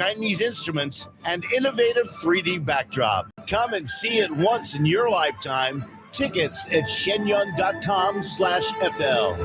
Chinese instruments, and innovative 3D backdrop. Come and see it once in your lifetime. Tickets at shenyun.com/FL.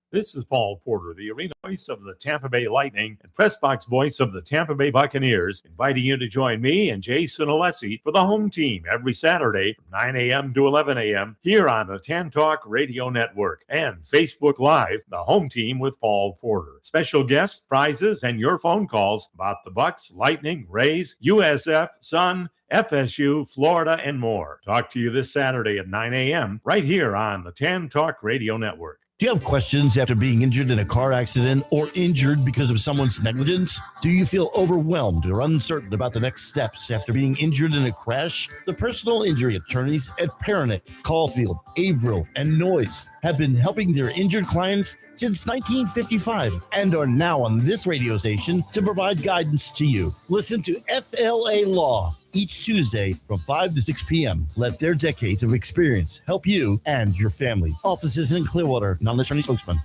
This is Paul Porter, the arena voice of the Tampa Bay Lightning and press box voice of the Tampa Bay Buccaneers, inviting you to join me and Jason Alessi for the home team every Saturday from 9 a.m. to 11 a.m. here on the Tan Talk Radio Network and Facebook Live, the home team with Paul Porter. Special guests, prizes, and your phone calls about the Bucs, Lightning, Rays, USF, Sun, FSU, Florida, and more. Talk to you this Saturday at 9 a.m. right here on the Tan Talk Radio Network. Do you have questions after being injured in a car accident or injured because of someone's negligence? Do you feel overwhelmed or uncertain about the next steps after being injured in a crash? The personal injury attorneys at Peronic, Caulfield, Averill, and Noyes have been helping their injured clients since 1955 and are now on this radio station to provide guidance to you. Listen to FLA Law each Tuesday from 5 to 6 p.m. Let their decades of experience help you and your family. Offices in Clearwater, non-attorney spokesman.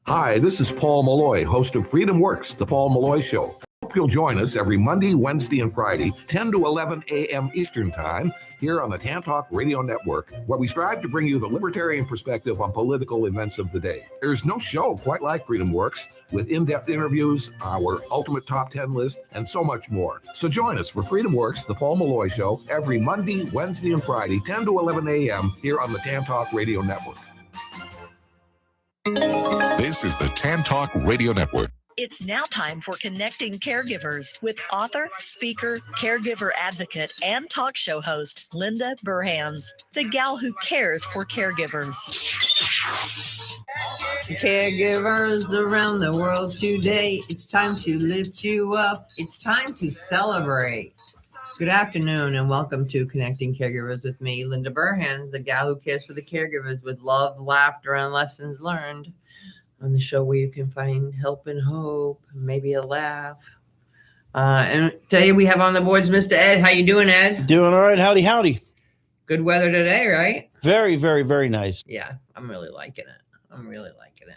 Hi, this is Paul Malloy, host of Freedom Works, The Paul Malloy Show. Hope you'll join us every Monday, Wednesday, and Friday, 10 to 11 a.m. Eastern Time, here on the Tan Talk Radio Network, where we strive to bring you the libertarian perspective on political events of the day. There's no show quite like Freedom Works, with in-depth interviews, our ultimate top 10 list, and so much more. So join us for Freedom Works, The Paul Malloy Show, every Monday, Wednesday, and Friday, 10 to 11 a.m. here on the Tan Talk Radio Network. This is the Tan Talk Radio Network. It's now time for Connecting Caregivers with author, speaker, caregiver advocate, and talk show host Linda Burhans, the gal who cares for caregivers. Caregivers around the world today, it's time to lift you up. It's time to celebrate. Good afternoon and welcome to Connecting Caregivers with me, Linda Burhans, the gal who cares for the caregivers with love, laughter, and lessons learned. On the show where you can find help and hope, maybe a laugh. And today we have on the boards Mr. Ed. How you doing, Ed? Doing all right. Howdy, howdy. Good weather today, right? Very, very, very nice. Yeah, I'm really liking it.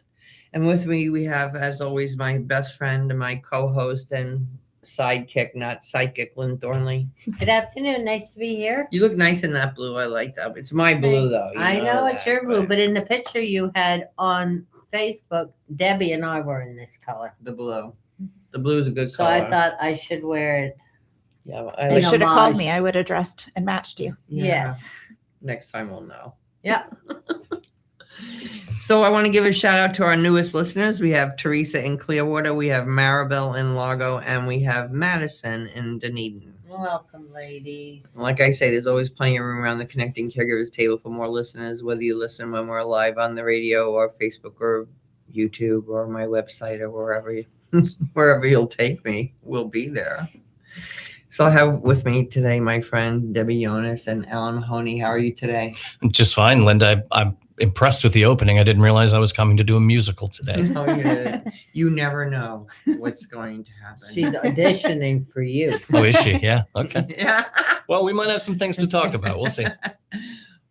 And with me, we have, as always, my best friend and my co-host and sidekick, not psychic, Lynn Thornley. Good afternoon. Nice to be here. You look nice in that blue. I like that. It's my blue, though. I know it's your blue, but in the picture you had on Facebook, Debbie and I were in this color. The blue. The blue is a good so color. I thought I should wear it. Yeah, you should have called me. I would have dressed and matched you. Yeah. Next time we'll know. Yeah. So I want to give a shout out to our newest listeners. We have Teresa in Clearwater, we have Maribel in Largo, and we have Madison in Dunedin. Welcome, ladies. Like I say, there's always plenty of room around the Connecting Caregivers table for more listeners, whether you listen when we're live on the radio or Facebook or YouTube or my website or wherever you'll take me, we'll be there. So I have with me today my friend Debbie Yones and Alan Mohney. How are you today? Just fine, Linda. I'm impressed with the opening. I didn't realize I was coming to do a musical today. Oh, you never know what's going to happen. She's auditioning for you. Oh, is she? Yeah. Okay. Yeah. Well, we might have some things to talk about. We'll see.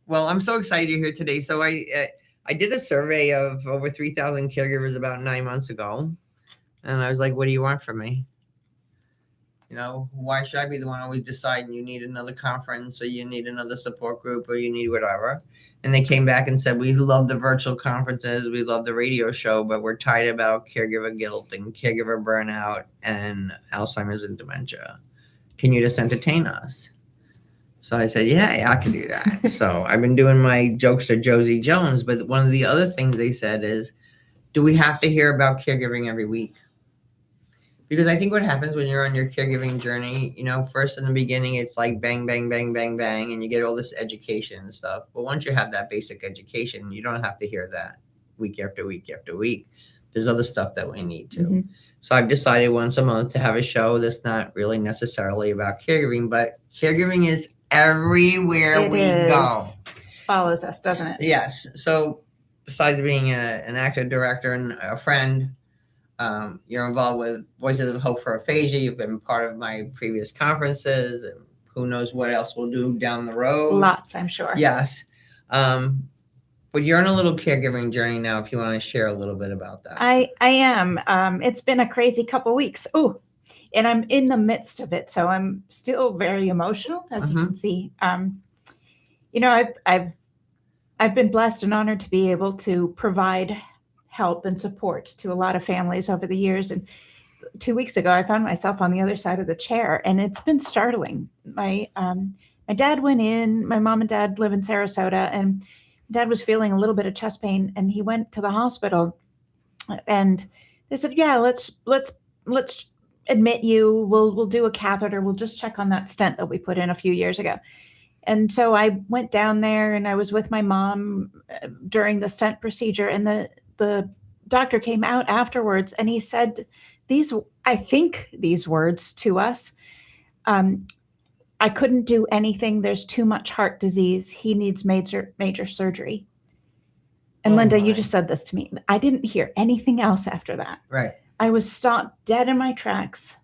Well, I'm so excited you're here today. So I did a survey of over 3,000 caregivers about 9 months ago. And I was like, what do you want from me? You know, why should I be the one always deciding you need another conference or you need another support group or you need whatever? And they came back and said, we love the virtual conferences. We love the radio show, but we're tired about caregiver guilt and caregiver burnout and Alzheimer's and dementia. Can you just entertain us? So I said, yeah, I can do that. So I've been doing my jokester Josie Jones. But one of the other things they said is, do we have to hear about caregiving every week? Because I think what happens when you're on your caregiving journey, you know, first in the beginning, it's like bang, bang, bang, bang, bang, and you get all this education and stuff. But once you have that basic education, you don't have to hear that week after week after week. There's other stuff that we need to. Mm-hmm. So I've decided once a month to have a show that's not really necessarily about caregiving, but caregiving is everywhere we go. Follows us, doesn't it? Yes. So besides being an actor, director, and a friend, you're involved with Voices of Hope for Aphasia. You've been part of my previous conferences, and who knows what else we'll do down the road. Lots, I'm sure. Yes. But you're on a little caregiving journey now. If you want to share a little bit about that. I am. It's been a crazy couple weeks. Oh, and I'm in the midst of it, so I'm still very emotional, as you can see. You know, I've been blessed and honored to be able to provide help and support to a lot of families over the years. And 2 weeks ago, I found myself on the other side of the chair, and it's been startling. My dad went in. My mom and dad live in Sarasota, and Dad was feeling a little bit of chest pain, and he went to the hospital, and they said, "Yeah, let's admit you. We'll do a catheter. We'll just check on that stent that we put in a few years ago." And so I went down there, and I was with my mom during the stent procedure, and the doctor came out afterwards, and he said these words to us. I couldn't do anything. There's too much heart disease. He needs major surgery. And Linda, you just said this to me. I didn't hear anything else after that. Right. I was stopped dead in my tracks.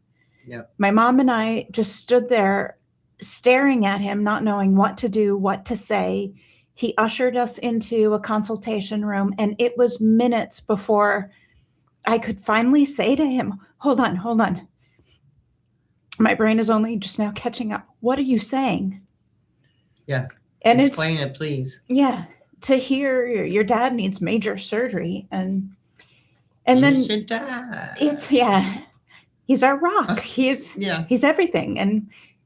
Yep. My mom and I just stood there staring at him, not knowing what to do, what to say. He ushered us into a consultation room, and it was minutes before I could finally say to him, hold on. My brain is only just now catching up. What are you saying? Yeah. And explain it, please. Yeah. To hear your dad needs major surgery, and then it's he's our rock. He's everything.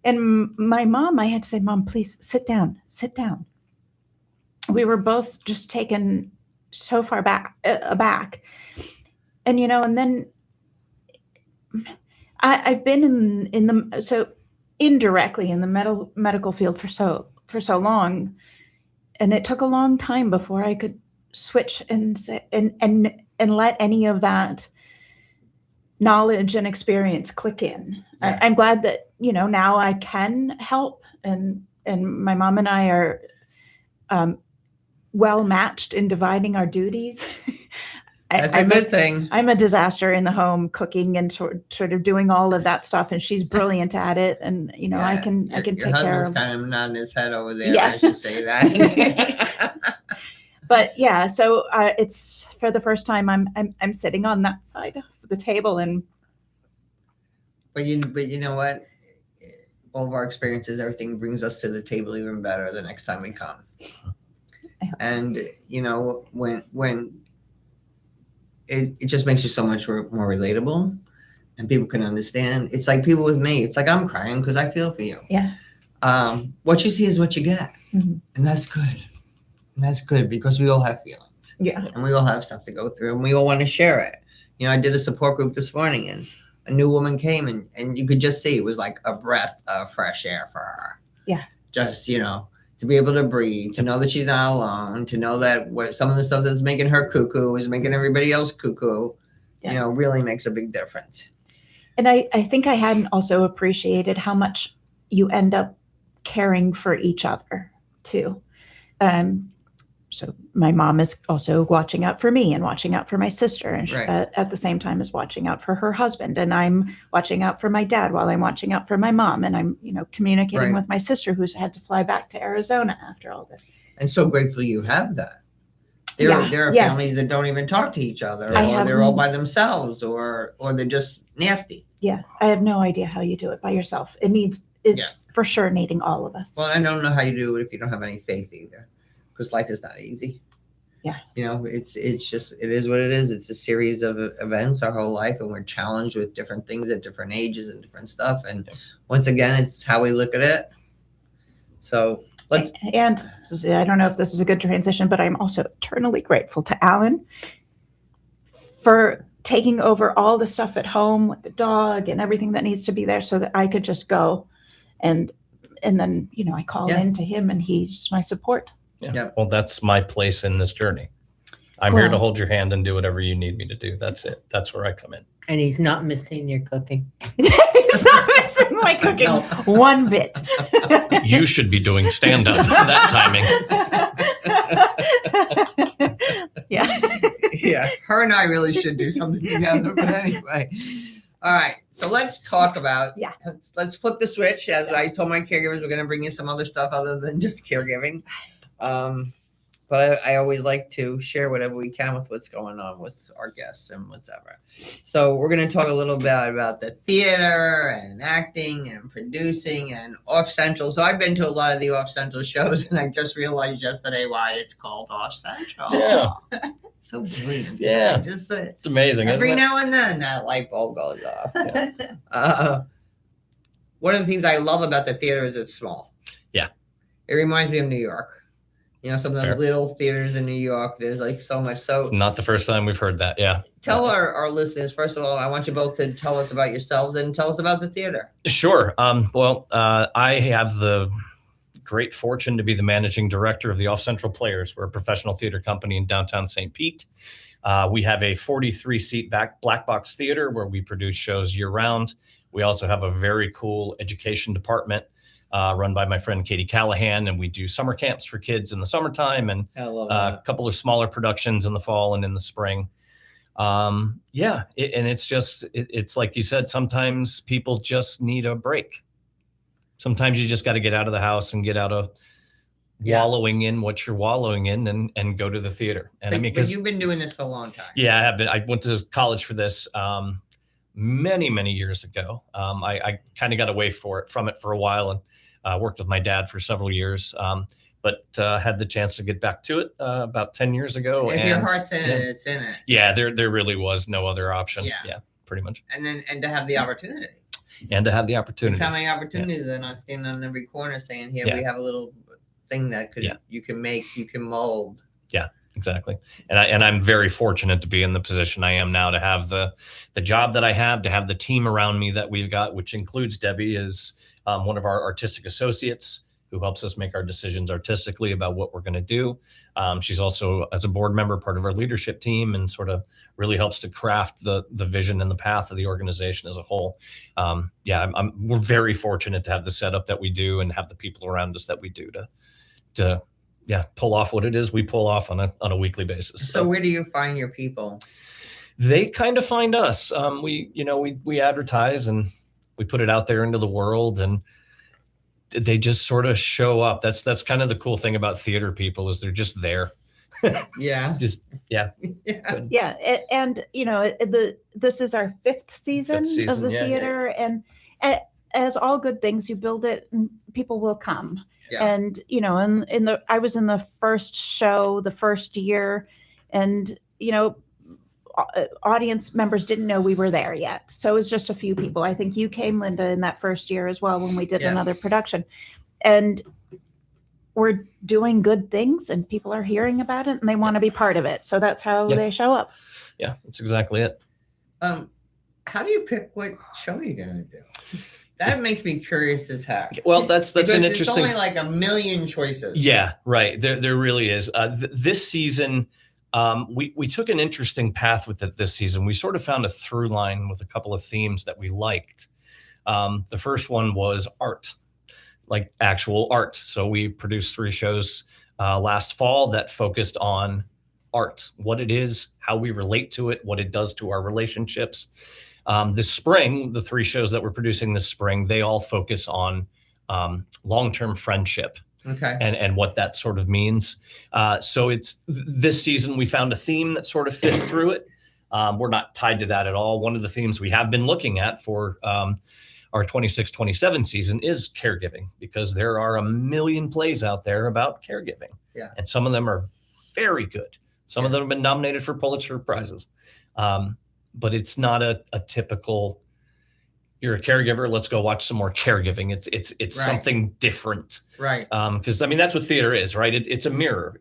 And my mom, I had to say, Mom, please sit down. We were both just taken so far aback. And and then I've been so indirectly in the medical field for so long, and it took a long time before I could switch and say, and let any of that knowledge and experience click in. Yeah. I'm glad that now I can help, and my mom and I are well matched in dividing our duties. That's a good thing. I'm a disaster in the home, cooking and sort of doing all of that stuff, and she's brilliant at it. And I can take care of. Your husband's kind of nodding his head over there. Yeah. I should say that. But yeah, so it's for the first time I'm sitting on that side of the table, and. But you know what? All of our experiences, everything brings us to the table even better the next time we come. And when it just makes you so much more relatable, and people can understand. It's like people with me. It's like I'm crying because I feel for you. Yeah. What you see is what you get, mm-hmm. and that's good. And that's good because we all have feelings. Yeah. And we all have stuff to go through, and we all want to share it. I did a support group this morning, and a new woman came, and you could just see it was like a breath of fresh air for her. Yeah. Just to be able to breathe, to know that she's not alone, to know that some of the stuff that's making her cuckoo is making everybody else cuckoo, really makes a big difference. And I think I hadn't also appreciated how much you end up caring for each other too. So my mom is also watching out for me and watching out for my sister, and right. At the same time is watching out for her husband. And I'm watching out for my dad while I'm watching out for my mom. And I'm, communicating right. with my sister who's had to fly back to Arizona after all this. And so grateful you have that. There are families that don't even talk to each other, or they're all by themselves, or they're just nasty. Yeah, I have no idea how you do it by yourself. It's for sure needing all of us. Well, I don't know how you do it if you don't have any faith either, because life is not easy. Yeah. It's just, it is what it is. It's a series of events our whole life, and we're challenged with different things at different ages and different stuff. And once again, it's how we look at it. So and I don't know if this is a good transition, but I'm also eternally grateful to Alan for taking over all the stuff at home with the dog and everything that needs to be there, so that I could just go and then I call in to him, and he's my support. Yeah. Yep. Well, that's my place in this journey. I'm here to hold your hand and do whatever you need me to do. That's it. That's where I come in. And he's not missing your cooking. He's not missing my cooking one bit. You should be doing stand-up that timing. Yeah. Yeah. Her and I really should do something together. But anyway. All right. So let's talk about, let's flip the switch. As I told my caregivers, we're going to bring you some other stuff other than just caregiving. But but I always like to share whatever we can with what's going on with our guests and whatever. So we're going to talk a little bit about the theater and acting and producing and Off Central. So I've been to a lot of the Off Central shows, and I just realized yesterday why it's called Off Central. Yeah. So brilliant. Yeah. Just It's amazing. every isn't it? now and then that light bulb goes off. One of the things I love about the theater is it's small. Yeah. It reminds me of New York. You know, some of those Fair. little theaters in New York, there's like so much. So It's not the first time we've heard that. Yeah. tell our listeners, first of all, I want you both to tell us about yourselves and tell us about the theater. Sure. I have the great fortune to be the managing director of the Off Central Players. We're a professional theater company in downtown St. Pete. We have a 43-seat black box theater where we produce shows year round. We also have a very cool education department run by my friend Katie Callahan, and we do summer camps for kids in the summertime and I love a couple of smaller productions in the fall and in the spring. And it's like you said, sometimes people just need a break. Sometimes you just got to get out of the house and get out of wallowing in what you're wallowing in and go to the theater. And but you've been doing this for a long time. Yeah, I have been. I went to college for this many years ago. I kind of got away from it for a while and worked with my dad for several years. But had the chance to get back to it about 10 years ago. If your heart's in it, it's in it. Yeah, there really was no other option. Yeah. Pretty much. And to have the opportunity. And to have the opportunity. How many opportunities are not standing on every corner saying, here, we have a little thing that you can make, you can mold. Yeah, exactly. And I'm very fortunate to be in the position I am now, to have the job that I have, to have the team around me that we've got, which includes Debbie as one of our artistic associates who helps us make our decisions artistically about what we're going to do. She's also, as a board member, part of our leadership team and sort of really helps to craft the vision and the path of the organization as a whole. We're very fortunate to have the setup that we do and have the people around us that we do to pull off what it is we pull off on a weekly basis. So where do you find your people? They kind of find us. We advertise and we put it out there into the world, and they just sort of show up. That's kind of the cool thing about theater people, is they're just there. Yeah. And this is our fifth season of the theater, and as all good things, you build it and people will come. Yeah. And I was in the first show the first year, and audience members didn't know we were there yet, so it was just a few people. I think you came, Linda, in that first year as well when we did another production, and we're doing good things and people are hearing about it and they want to be part of it, so that's how they show up. Yeah, that's exactly it. How do you pick what show you're gonna do? That makes me curious as heck. Well, that's because an interesting. It's only like a million choices. Yeah, right. There really is. This season, we took an interesting path with it this season. We sort of found a through line with a couple of themes that we liked. The first one was art, like actual art. So we produced 3 shows last fall that focused on art, what it is, how we relate to it, what it does to our relationships. This spring, the 3 shows that we're producing this spring, they all focus on long-term friendship. Okay. And what that sort of means. So it's this season we found a theme that sort of fit through it. We're not tied to that at all. One of the themes we have been looking at for our 26-27 season is caregiving, because there are a million plays out there about caregiving. Yeah. And some of them are very good. Some of them have been nominated for Pulitzer Prizes. But it's not a typical, you're a caregiver, let's go watch some more caregiving. It's right. Something different. Right. Because that's what theater is, right? It's a mirror.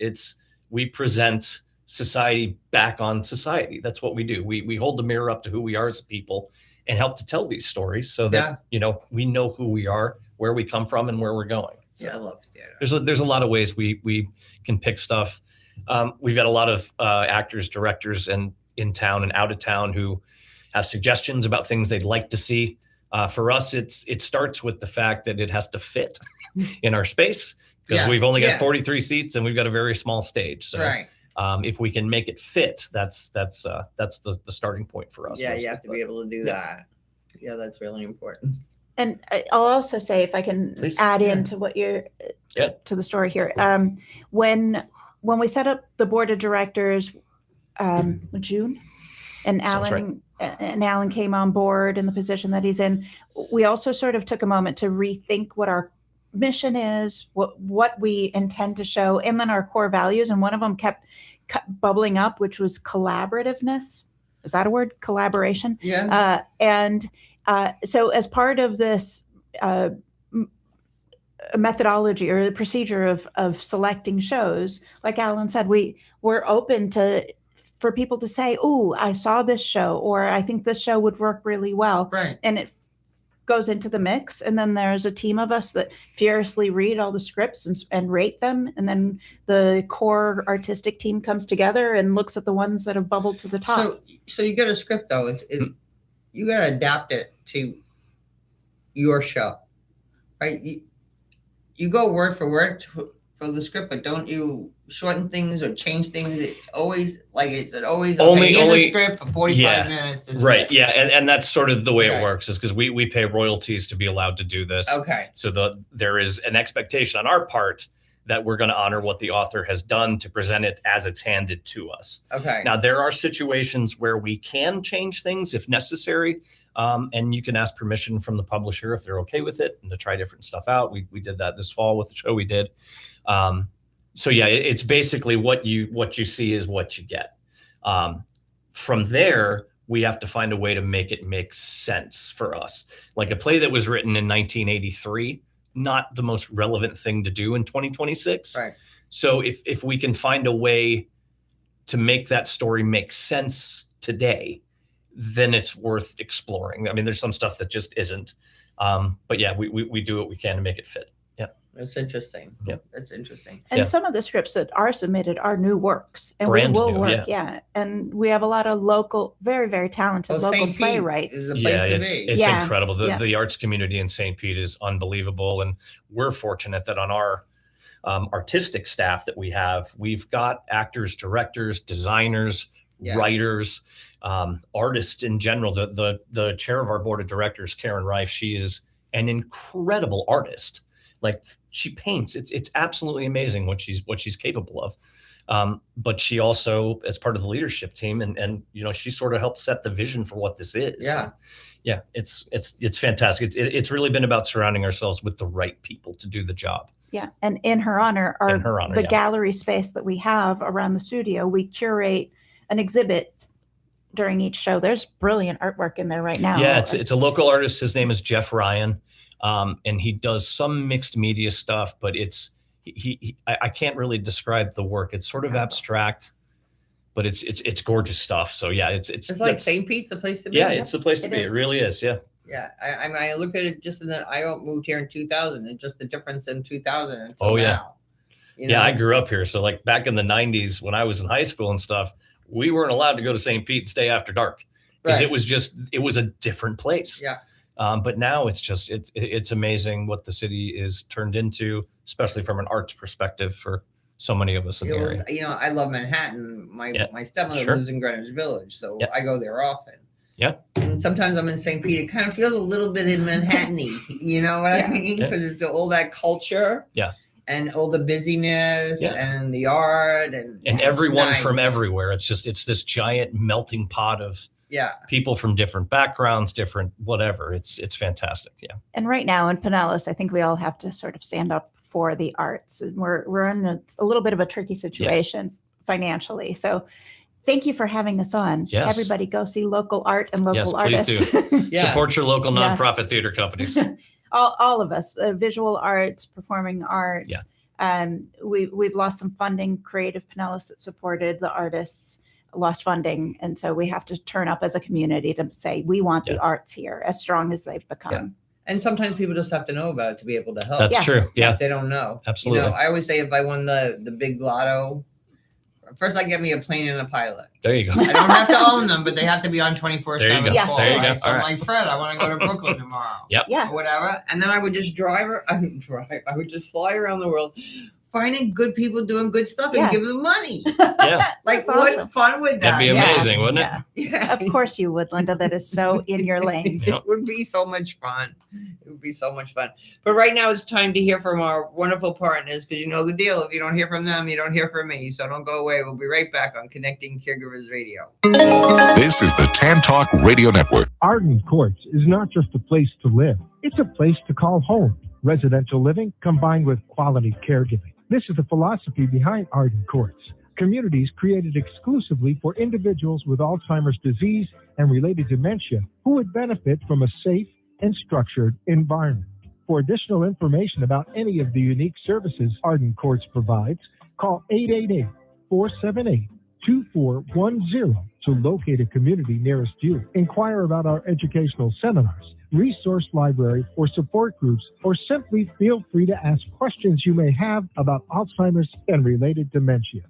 We present society back on society. That's what we do. We hold the mirror up to who we are as people and help to tell these stories so that, we know who we are, where we come from, and where we're going. So I love theater. There's a lot of ways we can pick stuff. We've got a lot of actors, directors, and in town and out of town who have suggestions about things they'd like to see. For us, it starts with the fact that it has to fit in our space, because we've only got 43 seats and we've got a very small stage. So right. If we can make it fit, that's the starting point for us. Yeah, you have to be able to do that. Yeah, that's really important. And I'll also say, if I can add into what you're to the story here, when when we set up the board of directors, June, and Sounds Alan came on board in the position that he's in, we also sort of took a moment to rethink what our mission is, what we intend to show, and then our core values. And one of them kept bubbling up, which was collaborativeness. Is that a word? Collaboration? Yeah. So as part of this methodology or the procedure of selecting shows, like Alan said, we're open for people to say, "Oh, I saw this show," or "I think this show would work really well." Right. And it goes into the mix. And then there's a team of us that furiously read all the scripts and rate them. And then the core artistic team comes together and looks at the ones that have bubbled to the top. So you get a script though. You got to adapt it to your show, right? You go word for word for the script, but don't you shorten things or change things? It's always here's a script for 45 minutes. Right. Yeah. And that's sort of the way it works, is because we pay royalties to be allowed to do this. Okay. So there is an expectation on our part that we're going to honor what the author has done to present it as it's handed to us. Okay. Now, there are situations where we can change things if necessary. And you can ask permission from the publisher if they're okay with it and to try different stuff out. We did that this fall with the show we did. So yeah, it's basically what you see is what you get. From there, we have to find a way to make it make sense for us. Like a play that was written in 1983, not the most relevant thing to do in 2026. Right. So if we can find a way to make that story make sense today, then it's worth exploring. I mean, there's some stuff that just isn't. But yeah, we do what we can to make it fit. Yeah. That's interesting. Yeah. That's interesting. And some of the scripts that are submitted are new works, and Brand we will new, work. Yeah. And we have a lot of local, very, very talented local St. Pete playwrights. is a place to be. It's incredible. The arts community in St. Pete is unbelievable. And we're fortunate that on our artistic staff that we have, we've got actors, directors, designers, writers, artists in general. The chair of our board of directors, Karen Reif, she is an incredible artist. Like, she paints. It's absolutely amazing what she's capable of. But she also, as part of the leadership team, and she sort of helped set the vision for what this is. Yeah. So, yeah, it's fantastic. It's really been about surrounding ourselves with the right people to do the job. Yeah. And in her honor, the gallery space that we have around the studio, we curate an exhibit during each show. There's brilliant artwork in there right now. Yeah, it's a local artist. His name is Jeff Ryan. And he does some mixed media stuff, but I can't really describe the work. It's sort of abstract, but it's gorgeous stuff. So yeah, it's like St. Pete's the place to be. Yeah, it's the place to be. It really is. Yeah. Yeah. I look at it just I moved here in 2000, and just the difference in 2000 until now. Yeah. Yeah. I grew up here. So like back in the 90s when I was in high school and stuff, we weren't allowed to go to St. Pete and stay after dark because it was a different place. Yeah. But now it's amazing what the city is turned into, especially from an arts perspective for so many of us in the area. I love Manhattan. My stepmother lives in Greenwich Village, so I go there often. Yeah. And sometimes I'm in St. Pete. It kind of feels a little bit in Manhattan-y, you know what I mean? Because it's all that culture. Yeah. And all the busyness and the art and everyone from everywhere. It's this giant melting pot of people from different backgrounds, different whatever. It's fantastic. Yeah. And right now in Pinellas, I think we all have to sort of stand up for the arts. And we're in a little bit of a tricky situation financially. So thank you for having us on. Yes. Everybody go see local art and local please artists. Do. Support your local nonprofit theater companies. all of us, visual arts, performing arts. We've lost some funding. Creative Pinellas that supported the artists lost funding, and so we have to turn up as a community to say we want the arts here as strong as they've become. Yeah. And sometimes people just have to know about it to be able to help. That's true. Yeah, if they don't know. Absolutely. I always say if I won the big lotto, first I get me a plane and a pilot. There you go. I don't have to own them, but they have to be on 24/7. There you go. Yeah. There you go. So I'm like, Fred, I want to go to Brooklyn tomorrow. Yep. Yeah. Or whatever. And then I would just I would just fly around the world finding good people doing good stuff and Yeah. give them money. Yeah. Like, That's what awesome. fun would that That'd be amazing, wouldn't it? Yeah. Of course you would, Linda. That is so in your lane. Yep. It would be so much fun. It would be so much fun. But right now it's time to hear from our wonderful partners, because you know the deal. If you don't hear from them, you don't hear from me. So don't go away. We'll be right back on Connecting Caregivers Radio. This is the Tan Talk Radio Network. Arden Courts is not just a place to live. It's a place to call home. Residential living combined with quality caregiving. This is the philosophy behind Arden Courts. Communities created exclusively for individuals with Alzheimer's disease and related dementia who would benefit from a safe and structured environment. For additional information about any of the unique services Arden Courts provides, call 888-478-2410 to locate a community nearest you. Inquire about our educational seminars, resource library, or support groups, or simply feel free to ask questions you may have about Alzheimer's and related dementias.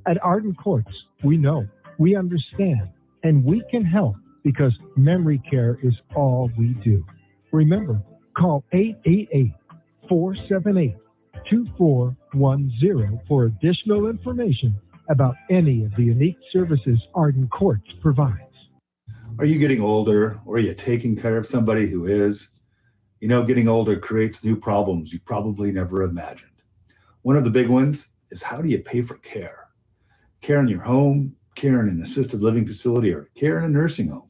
At Arden Courts, we know, we understand, and we can help because memory care is all we do. Remember, call 888-478-2410 for additional information about any of the unique services Arden Courts provides. Are you getting older, or are you taking care of somebody who is? You know, getting older creates new problems you probably never imagined. One of the big ones is, how do you pay for care? Care in your home, care in an assisted living facility, or care in a nursing home.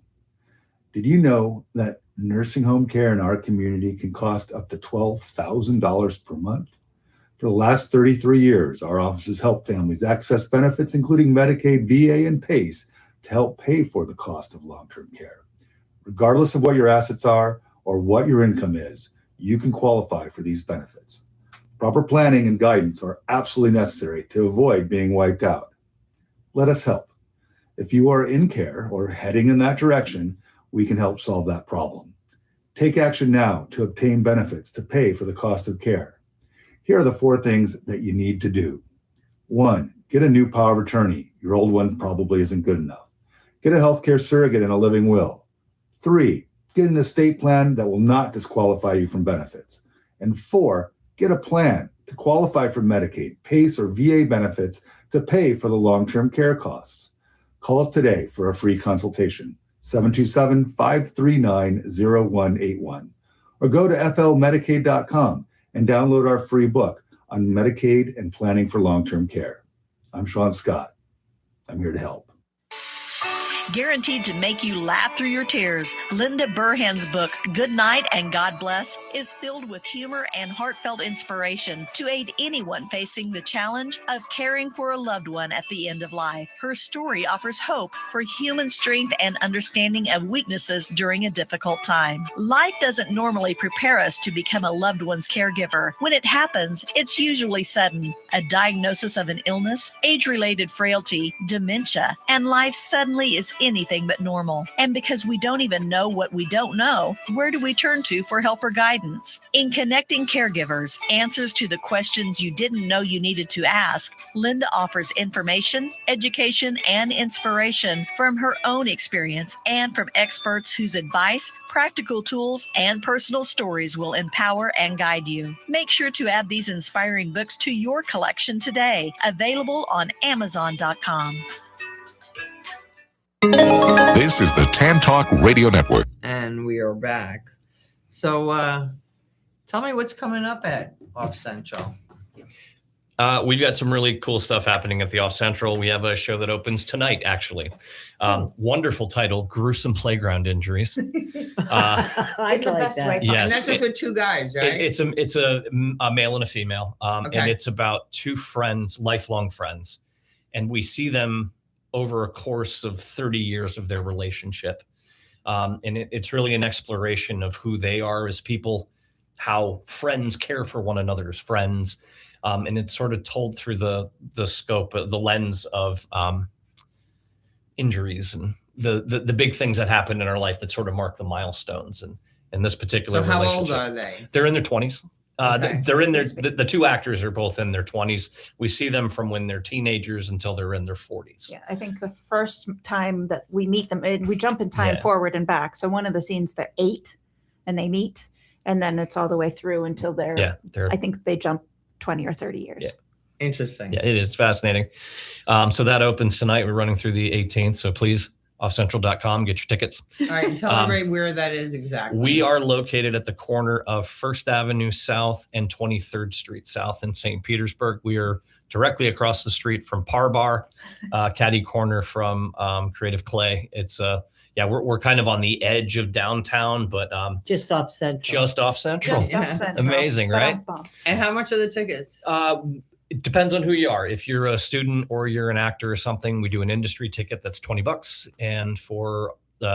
Did you know that nursing home care in our community can cost up to $12,000 per month? For the last 33 years, our office has helped families access benefits, including Medicaid, VA, and PACE, to help pay for the cost of long-term care. Regardless of what your assets are or what your income is, you can qualify for these benefits. Proper planning and guidance are absolutely necessary to avoid being wiped out. Let us help. If you are in care or heading in that direction, we can help solve that problem. Take action now to obtain benefits to pay for the cost of care. Here are the 4 things that you need to do. 1, get a new power of attorney. Your old one probably isn't good enough. Get a healthcare surrogate and a living will. 3, get an estate plan that will not disqualify you from benefits. And 4, get a plan to qualify for Medicaid, PACE, or VA benefits to pay for the long-term care costs. Call us today for a free consultation, 727-539-0181, or go to flmedicaid.com and download our free book on Medicaid and planning for long-term care. I'm Sean Scott. I'm here to help. Guaranteed to make you laugh through your tears, Linda Burhan's book, Good Night and God Bless, is filled with humor and heartfelt inspiration to aid anyone facing the challenge of caring for a loved one at the end of life. Her story offers hope for human strength and understanding of weaknesses during a difficult time. Life doesn't normally prepare us to become a loved one's caregiver. When it happens, it's usually sudden. A diagnosis of an illness, age-related frailty, dementia, and life suddenly is anything but normal. And because we don't even know what we don't know, where do we turn to for help or guidance? In Connecting Caregivers, answers to the questions you didn't know you needed to ask, Linda offers information, education, and inspiration from her own experience and from experts whose advice, practical tools, and personal stories will empower and guide you. Make sure to add these inspiring books to your collection today. Available on Amazon.com. This is the Tan Talk Radio Network. And we are back. So tell me what's coming up at Off Central. We've got some really cool stuff happening at the Off Central. We have a show that opens tonight, actually. Wonderful title, Gruesome Playground Injuries. I like that. Yes. And that's just with 2 guys, right? It's a male and a female. And it's about 2 friends, lifelong friends. And we see them over a course of 30 years of their relationship. And it's really an exploration of who they are as people, how friends care for one another as friends. And it's sort of told through the scope, the lens of injuries and the big things that happen in our life that sort of mark the milestones. And in this particular relationship. So how old are they? They're in their 20s. Okay. They're in their, the 2 actors are both in their 20s. We see them from when they're teenagers until they're in their 40s. Yeah, I think the first time that we meet them, and we jump in time forward and back. So one of the scenes, they're 8 and they meet, and then it's all the way through until they're I think they jump 20 or 30 years. Interesting. Yeah, it is fascinating. So that opens tonight. We're running through the 18th. So please, offcentral.com, get your tickets. All right, and tell everybody where that is exactly. We are located at the corner of 1st Avenue South and 23rd Street South in St. Petersburg. We are directly across the street from Par Bar, caddy corner from Creative Clay. It's we're kind of on the edge of downtown, but just off Central. Just off Central. Just off Central. Amazing, right? And how much are the tickets? It depends on who you are. If you're a student or you're an actor or something, we do an industry ticket that's $20, and for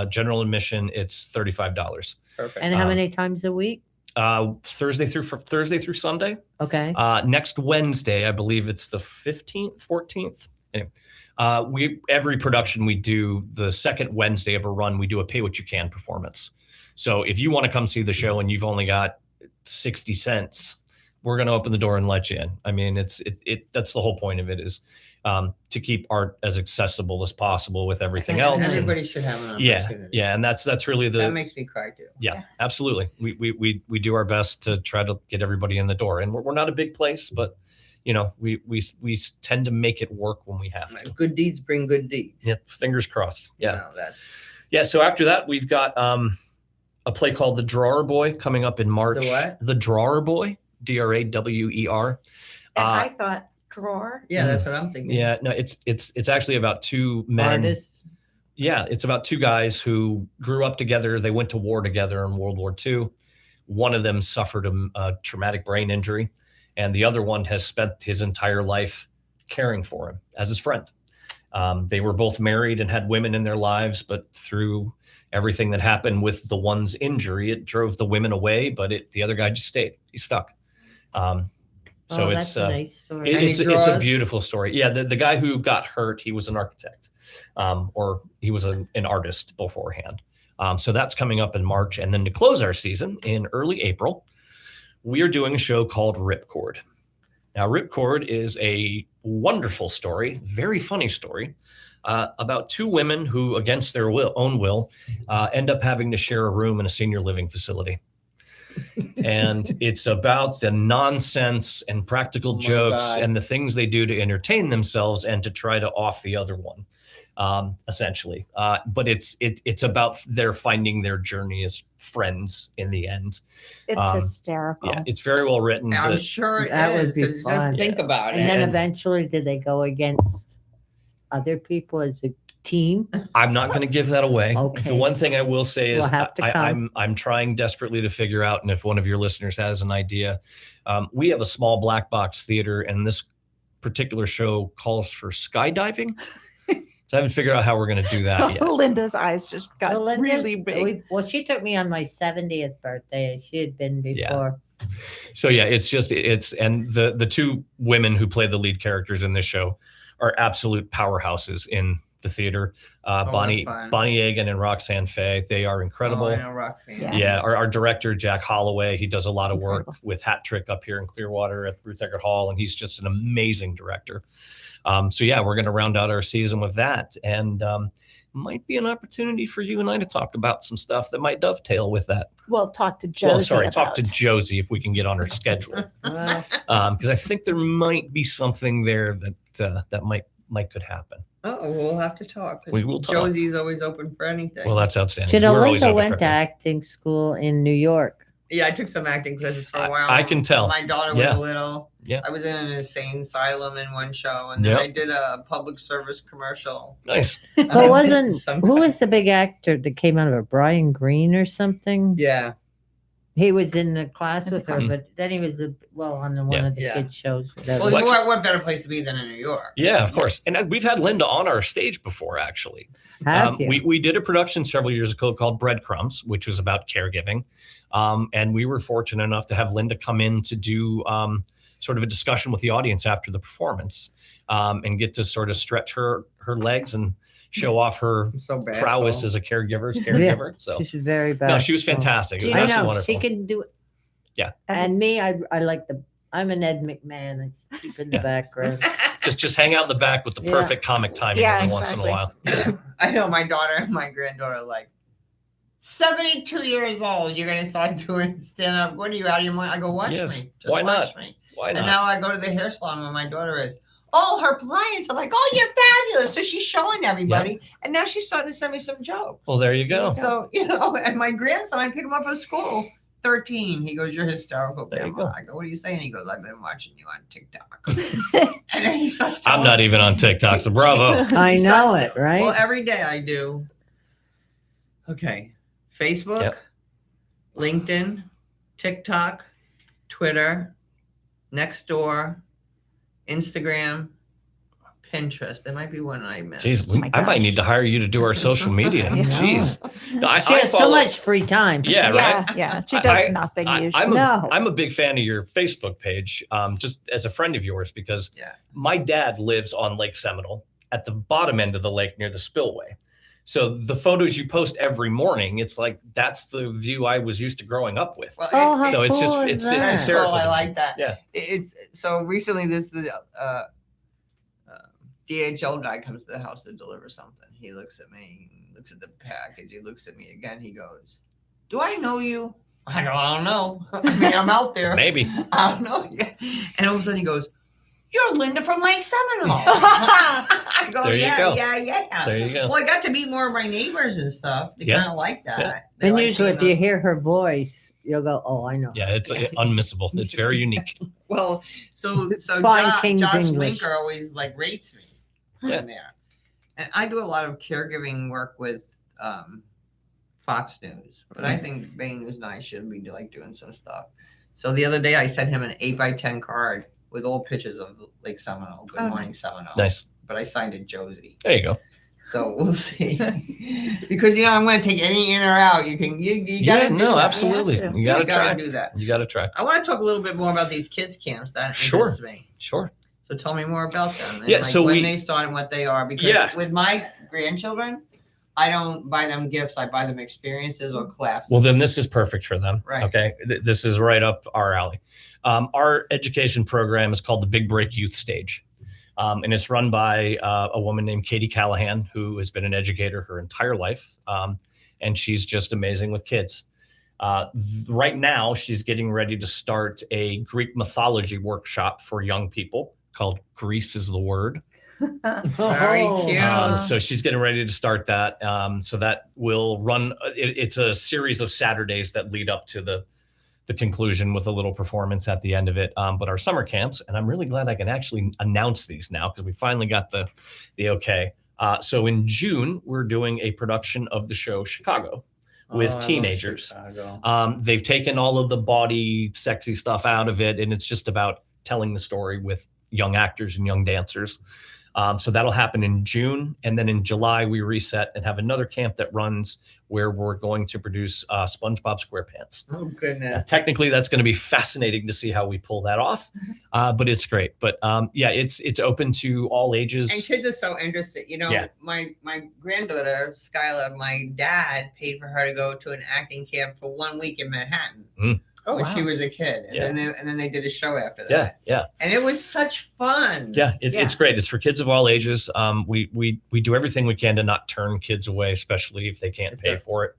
general admission, it's $35. Perfect. And how many times a week? Thursday through Sunday. Okay. Next Wednesday, I believe it's the 15th, 14th. Anyway, every production we do the second Wednesday of a run, we do a pay what you can performance. So if you want to come see the show and you've only got 60 cents, we're going to open the door and let you in. I mean, that's the whole point of it, is to keep art as accessible as possible with everything else. Everybody should have an opportunity. Yeah, and that's really that makes me cry too. Yeah, absolutely. We do our best to try to get everybody in the door, and we're not a big place, but we tend to make it work when we have to. Good deeds bring good deeds. Yeah, fingers crossed. Yeah, No, So after that, we've got a play called The Drawer Boy coming up in March. The what? The Drawer Boy. DRAWER. And I thought drawer. Yeah, that's what I'm thinking. Yeah, no, it's actually about two men. Artists. Yeah, it's about two guys who grew up together. They went to war together in World War II. One of them suffered a traumatic brain injury, and the other one has spent his entire life caring for him as his friend. They were both married and had women in their lives, but through everything that happened with the one's injury, it drove the women away, but the other guy just stayed. He's stuck. So that's a nice story. It's a beautiful story. Yeah, the guy who got hurt, he was an architect, or he was an artist beforehand. So that's coming up in March. And then to close our season in early April, we are doing a show called Ripcord. Now, Ripcord is a wonderful story, very funny story, about two women who, against their own will, end up having to share a room in a senior living facility. And it's about the nonsense and practical jokes and the things they do to entertain themselves and to try to off the other one, essentially. But it's about their finding their journey as friends in the end. It's hysterical. Yeah, it's very well written. I'm sure that would be fun. Just think about it. And then eventually, did they go against other people as a team? I'm not going to give that away. Okay. The one thing I will say is We'll have to come. I'm trying desperately to figure out, and if one of your listeners has an idea, we have a small black box theater, and this particular show calls for skydiving. So I haven't figured out how we're going to do that yet. Linda's eyes just got really big. She took me on my 70th birthday. She had been before. Yeah. So yeah, and the two women who play the lead characters in this show are absolute powerhouses in the theater. Bonnie Egan and Roxanne Fay, they are incredible. Oh, I know Roxanne. Yeah, our director, Jack Holloway, he does a lot of work with Hat Trick up here in Clearwater at Ruth Eckerd Hall, and he's just an amazing director. So yeah, we're going to round out our season with that, and might be an opportunity for you and I to talk about some stuff that might dovetail with that. Well, talk to Josie. Talk to Josie if we can get on her schedule, because I think there might be something there that might could happen. Oh, we'll have to talk. We will talk. Josie's always open for anything. Well, that's outstanding. You know, We're always Linda open went for to acting school in New York. Yeah, I took some acting classes for a while. I can tell. My daughter was little. Yeah. I was in an insane asylum in one show, and then I did a public service commercial. Nice. But who was the big actor that came out of it? Brian Green or something? Yeah. He was in the class with her, but then he was on one of the kids shows. Well, what better place to be than in New York? Yeah, of course. And we've had Linda on our stage before, actually. Have you? We did a production several years ago called Breadcrumbs, which was about caregiving. And we were fortunate enough to have Linda come in to do sort of a discussion with the audience after the performance, and get to sort of stretch her legs and show off her prowess as a caregiver. Yeah, so she's very bad. No, she was fantastic. It was absolutely wonderful. She can do it. Yeah. And me, I like I'm an Ed McMahon. I keep in the background. just hang out in the back with the perfect comic timing every once in a while. I know my daughter and my granddaughter are like, 72 years old, you're going to start doing stand-up. What are you, out of your mind? I go, watch me. Just why watch not? me. Why not? And now I go to the hair salon where my daughter is. All her clients are like, "Oh, you're fabulous!" So she's showing everybody, and now she's starting to send me some jokes. Well, there you go. So and my grandson, I pick him up at school. 13. He goes, "You're hysterical, Grandma." I go, "What are you saying?" He goes, "I've been watching you on TikTok." And then he starts. I'm not even on TikTok, so bravo. I know it, right? Well, every day I do. Okay, Facebook, LinkedIn, TikTok, Twitter, Nextdoor, Instagram, Pinterest. There might be one I missed. Jeez, I might need to hire you to do our social media. Jeez. No, She has so much free time. Yeah, right. Yeah, she does nothing usually. I'm a big fan of your Facebook page, just as a friend of yours, because my dad lives on Lake Seminole at the bottom end of the lake near the spillway. So the photos you post every morning, it's like that's the view I was used to growing up with. Well, so it's just it's hysterical. I like that. Yeah. It's so recently this DHL guy comes to the house to deliver something. He looks at me, looks at the package. He looks at me again. He goes, "Do I know you?" I go, "I don't know. I mean, I'm out there. Maybe. I don't know." And all of a sudden he goes, "You're Linda from Lake Seminole." I go, There you go. Yeah. There you go. Well, I got to meet more of my neighbors and stuff. They kind of like that. Yeah. They And like usually, seeing if you hear her voice, you'll go, "Oh, I know." Yeah, it's unmissable. It's very unique. Well, so Fine King's Josh English. Linker always like rates me in there, and I do a lot of caregiving work with Fox News, but I think Maine News and I should be doing some stuff. So the other day I sent him an 8x10 card with all pictures of Lake Seminole. Good morning, Seminole. Nice. But I signed it Josie. There you go. So we'll see. Because I'm going to take any in or out. You can you got to do that. Absolutely. You got to try. Do that. You got to try. I want to talk a little bit more about these kids camps. That interests me. Sure. So tell me more about them. And so when they start and what they are. Because with my grandchildren, I don't buy them gifts. I buy them experiences or classes. Well, then this is perfect for them. Right. Okay. This is right up our alley. Our education program is called the Big Break Youth Stage. And it's run by a woman named Katie Callahan, who has been an educator her entire life. And she's just amazing with kids. Right now, she's getting ready to start a Greek mythology workshop for young people called Greece is the Word. Very cute. So she's getting ready to start that. So that will run. It's a series of Saturdays that lead up to the conclusion with a little performance at the end of it. But our summer camps, and I'm really glad I can actually announce these now because we finally got the okay. So in June, we're doing a production of the show Chicago with teenagers. They've taken all of the body sexy stuff out of it, and it's just about telling the story with young actors and young dancers. So that'll happen in June. And then in July, we reset and have another camp that runs where we're going to produce SpongeBob SquarePants. Oh, goodness. Technically, that's going to be fascinating to see how we pull that off. But it's great. But it's open to all ages. And kids are so interested. My granddaughter, Skylar, my dad paid for her to go to an acting camp for 1 week in Manhattan. When she was a kid. And then they did a show after that. Yeah. And it was such fun. It's great. It's for kids of all ages. We do everything we can to not turn kids away, especially if they can't pay for it.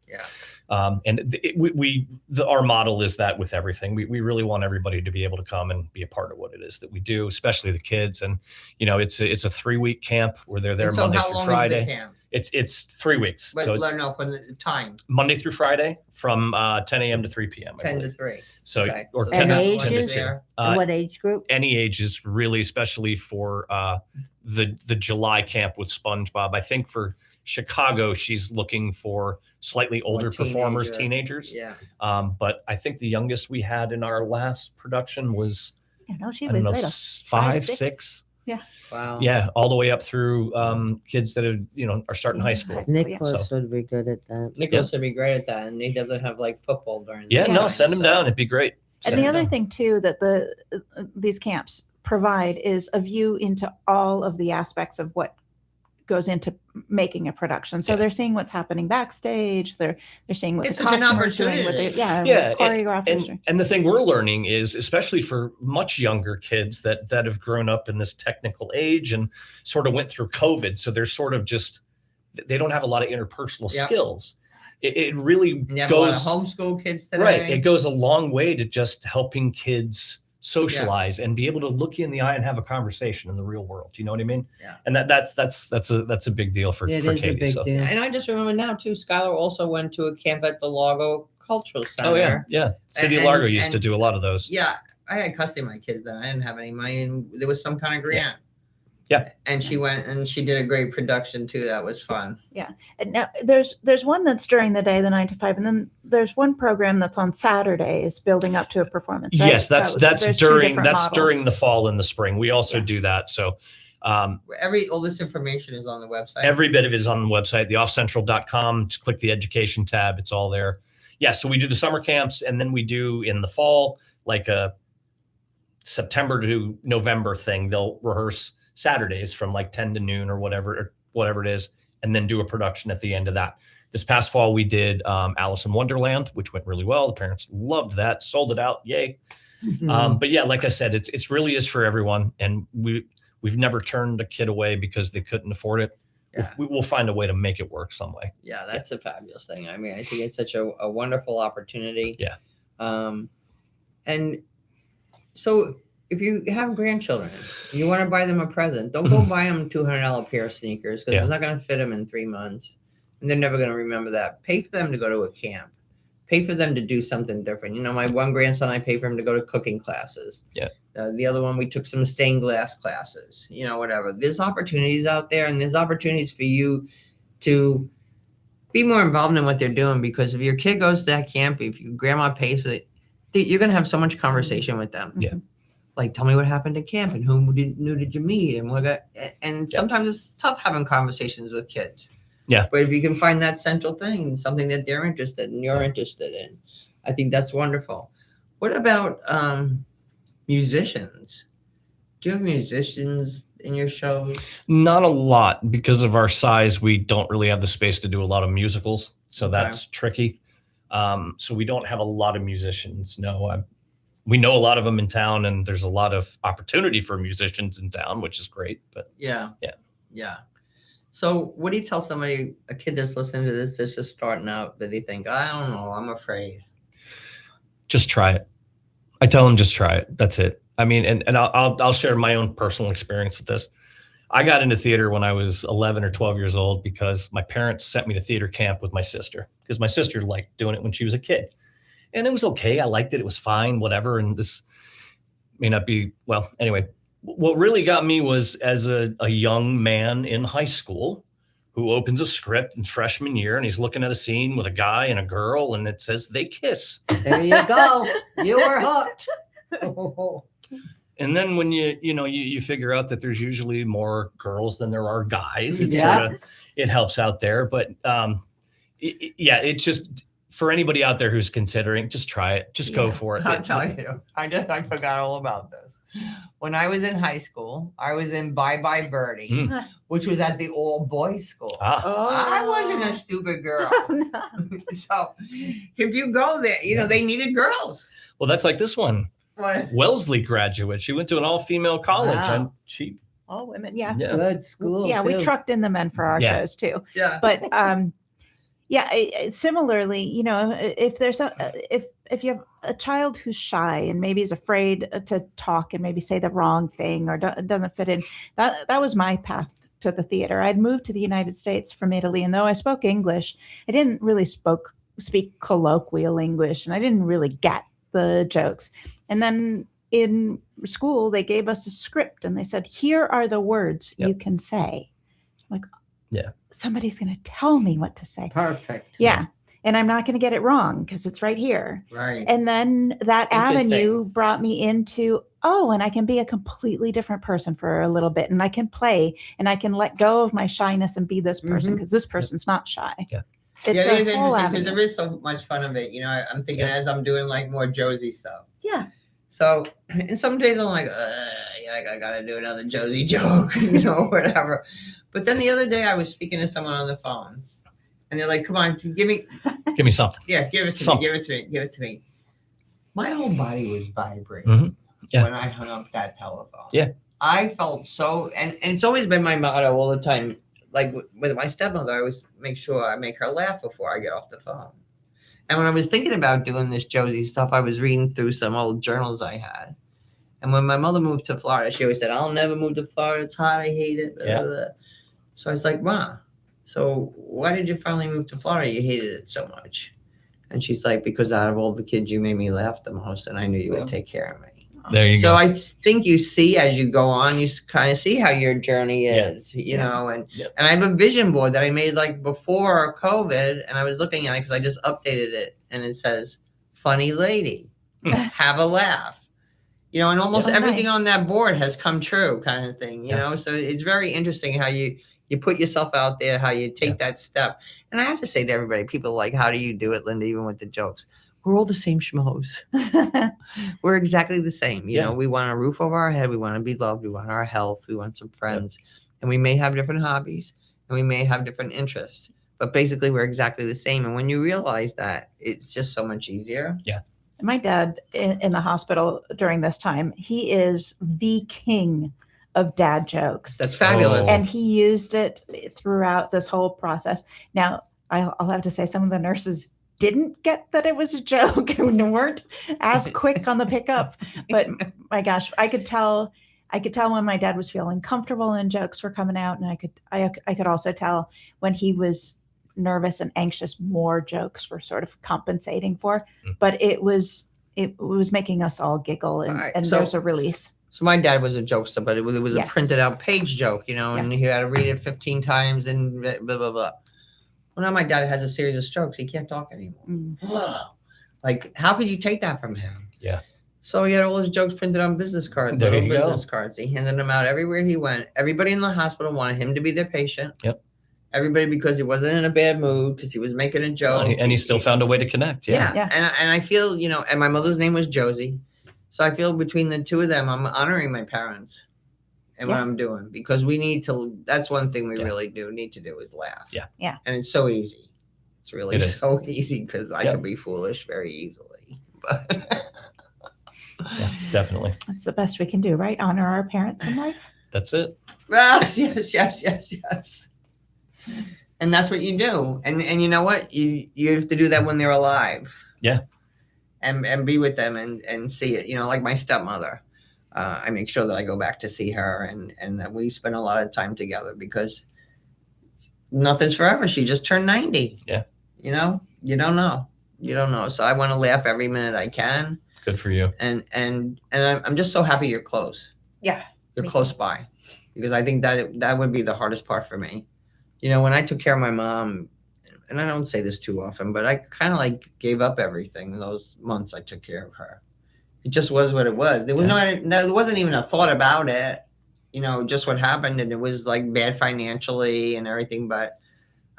Our model is that with everything. We really want everybody to be able to come and be a part of what it is that we do, especially the kids. And it's a 3-week camp where they're there Monday through Friday. Is the camp? It's 3 weeks. But so no, from the time. Monday through Friday from 10 a.m. to 3 p.m. 10 to 3. So, okay. or so 10 to 2. What age group? Any ages, really, especially for the July camp with SpongeBob. I think for Chicago, she's looking for slightly older performers, teenagers. Yeah. But I think the youngest we had in our last production was, she was little. 5, 6. Yeah. Wow. Yeah, all the way up through kids that are starting high school. Nicholas would be good at that. Nicholas would be great at that, and he doesn't have football during. Send him down. It'd be great. And the other thing too that these camps provide is a view into all of the aspects of what goes into making a production. So they're seeing what's happening backstage. They're seeing what the costumers doing. What choreographers. And the thing we're learning is, especially for much younger kids that have grown up in this technical age and sort of went through COVID. So they're sort of they don't have a lot of interpersonal skills. It really goes. A lot of homeschool kids today. Right. It goes a long way to just helping kids socialize and be able to look you in the eye and have a conversation in the real world. You know what I mean? Yeah. And that's a big deal for It for is a Katie. big So. deal. And I just remember now too, Skylar also went to a camp at the Largo Cultural Center. Oh yeah. City of And- Largo used to and- do a lot of those. Yeah, I had custody of my kids then. I didn't have any money, and there was some kind of grant. Yeah. And she went and she did a great production too. That was fun. And now there's one that's during the day, the 9 to 5, and then there's one program that's on Saturdays building up to a performance. Right? Yes, that's there's two during different that's models. during the fall and the spring. We also do that. So All this information is on the website. every bit of it is on the website, theoffcentral.com. Just click the education tab. It's all there. Yeah. So we do the summer camps, and then we do in the fall, like a September to November thing. They'll rehearse Saturdays from like 10 to noon or whatever it is, and then do a production at the end of that. This past fall, we did Alice in Wonderland, which went really well. The parents loved that, sold it out. Yay. But yeah, like I said, it's really is for everyone. And we've never turned a kid away because they couldn't afford it. Yeah. We'll find a way to make it work some way. Yeah, that's a fabulous thing. I mean, I think it's such a wonderful opportunity. Yeah. And so if you have grandchildren, and you want to buy them a present, don't go buy them $200 pair of sneakers because it's not going to fit them in 3 months. And they're never going to remember that. Pay for them to go to a camp. Pay for them to do something different. You know, my one grandson, I paid for him to go to cooking classes. Yeah. The other one, we took some stained glass classes, you know, whatever. There's opportunities out there, and there's opportunities for you to be more involved in what they're doing, because if your kid goes to that camp, if your grandma pays for it, you're going to have so much conversation with them. Yeah. Like, tell me what happened at camp and whom did you meet? And sometimes it's tough having conversations with kids. Yeah. But if you can find that central thing, something that they're interested in, you're interested in, I think that's wonderful. What about musicians? Do you have musicians in your shows? Not a lot, because of our size. We don't really have the space to do a lot of musicals. So that's tricky. So we don't have a lot of musicians. No, we know a lot of them in town, and there's a lot of opportunity for musicians in town, which is great. But yeah. So what do you tell somebody, a kid that's listening to this, that's just starting out, that they think, I don't know, I'm afraid? Just try it. I tell them just try it. That's it. I mean, and I'll share my own personal experience with this. I got into theater when I was 11 or 12 years old because my parents sent me to theater camp with my sister, because my sister liked doing it when she was a kid. And it was okay. I liked it. It was fine, whatever. And this may not be, well, anyway, what really got me was as a young man in high school who opens a script in freshman year, and he's looking at a scene with a guy and a girl, and it says they kiss. There you go. You were hooked. And then when you figure out that there's usually more girls than there are guys, it helps out there. But it's just, for anybody out there who's considering, just try it. Just go for it. I'll tell you, I forgot all about this. When I was in high school, I was in Bye Bye Birdie, which was at the all boys school. I wasn't a stupid girl. So if you go there, they needed girls. Well, that's like this one. What? Wellesley graduate. She went to an all-female college, and she all women. Yeah. Good school. Yeah, we trucked in the men for our shows too. Yeah. But similarly, if there's if you have a child who's shy and maybe is afraid to talk and maybe say the wrong thing or doesn't fit in, that was my path to the theater. I'd moved to the United States from Italy, and though I spoke English, I didn't really speak colloquial English, and I didn't really get the jokes. And then in school, they gave us a script, and they said, "Here are the words you can say." I'm like, somebody's going to tell me what to say. Perfect. Yeah. And I'm not going to get it wrong because it's right here. Right. And then that avenue brought me into, and I can be a completely different person for a little bit, and I can play, and I can let go of my shyness and be this person because this person's not shy. Yeah. It is interesting because there is so much fun of it. I'm thinking as I'm doing like more Josie stuff. Yeah. So, and some days I'm like, I got to do another Josie joke, whatever. But then the other day I was speaking to someone on the phone, and they're like, come on, give me something. Yeah, give it to me. My whole body was vibrating when I hung up that telephone. Yeah. I felt so, and it's always been my motto all the time. Like with my stepmother, I always make sure I make her laugh before I get off the phone. And when I was thinking about doing this Josie stuff, I was reading through some old journals I had. And when my mother moved to Florida, she always said, I'll never move to Florida. It's hot. I hate it. Blah, Yeah. blah, blah. So I was like, Mom, so why did you finally move to Florida? You hated it so much. And she's like, because out of all the kids, you made me laugh the most. And I knew you would take care of me. There you So go. I think you see as you go on, you kind of see how your journey is, you know, and I have a vision board that I made like before COVID, and I was looking at it because I just updated it, and it says, funny lady, have a laugh, you know, and almost everything on that board has come true kind of thing, you know, so it's very interesting how you put yourself out there, how you take that step. And I have to say to everybody, people are like, how do you do it, Linda, even with the jokes? We're all the same schmoes. We're exactly the same. You know, we want a roof over our head. We want to be loved. We want our health. We want some friends. And we may have different hobbies and we may have different interests. But basically, we're exactly the same. And when you realize that, it's just so much easier. Yeah. My dad in the hospital during this time, he is the king of dad jokes. That's fabulous. And he used it throughout this whole process. Now, I'll have to say some of the nurses didn't get that it was a joke and weren't as quick on the pickup. But my gosh, I could tell when my dad was feeling comfortable and jokes were coming out. And I could also tell when he was nervous and anxious, more jokes were sort of compensating for, but it was making us all giggle and so there's a release. So my dad was a jokester, but it was a Yes. printed out page joke, you know, and he had to read it 15 times and blah, blah, blah. Well, now my dad has a series of strokes. He can't talk anymore. Like, how could you take that from him? Yeah. So he had all his jokes printed on business cards, There little you go. business cards. He handed them out everywhere he went. Everybody in the hospital wanted him to be their patient. Yep. Everybody, because he wasn't in a bad mood, because he was making a joke. And he still found a way to connect. Yeah. And I feel, you know, and my mother's name was Josie. So I feel between the two of them, I'm honoring my parents and what I'm doing, because we need to, that's one thing we really do need to do is laugh. Yeah. Yeah. And it's so easy. It's really It is. so easy because I can be foolish very easily. But Yeah, definitely. That's the best we can do, right? Honor our parents in life. That's it. yes. And that's what you do. And you know what? You have to do that when they're alive. Yeah. And be with them and see it. You know, like my stepmother. I make sure that I go back to see her and that we spend a lot of time together because nothing's forever. She just turned 90. Yeah. You know, you don't know. So I want to laugh every minute I can. Good for you. And I'm just so happy you're close. Yeah. You're close by, because I think that would be the hardest part for me. You know, when I took care of my mom, and I don't say this too often, but I kind of like gave up everything those months I took care of her. It just was what it was. There was there wasn't even a thought about it, you know, just what happened. And it was like bad financially and everything. But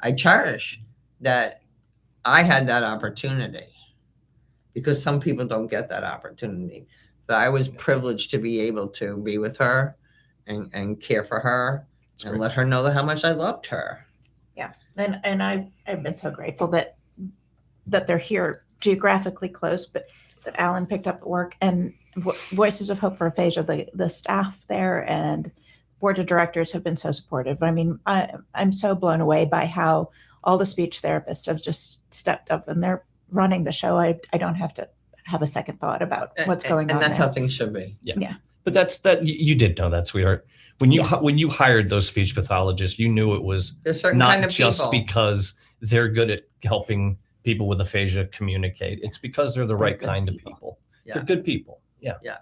I cherish that I had that opportunity, because some people don't get that opportunity. But I was privileged to be able to be with her and care for her and let her know how much I loved her. Yeah. And I've been so grateful that they're here geographically close, but that Alan picked up at work, and Voices of Hope for Aphasia, the staff there and board of directors have been so supportive. I mean, I'm so blown away by how all the speech therapists have just stepped up and they're running the show. I don't have to have a second thought about what's going on. And that's how things should be. Yeah. But that you did know that, sweetheart. When you hired those speech pathologists, you knew it was not just because they're good at helping people with aphasia communicate. It's because they're the right kind of people. Yeah. They're good people. Yeah. Yeah.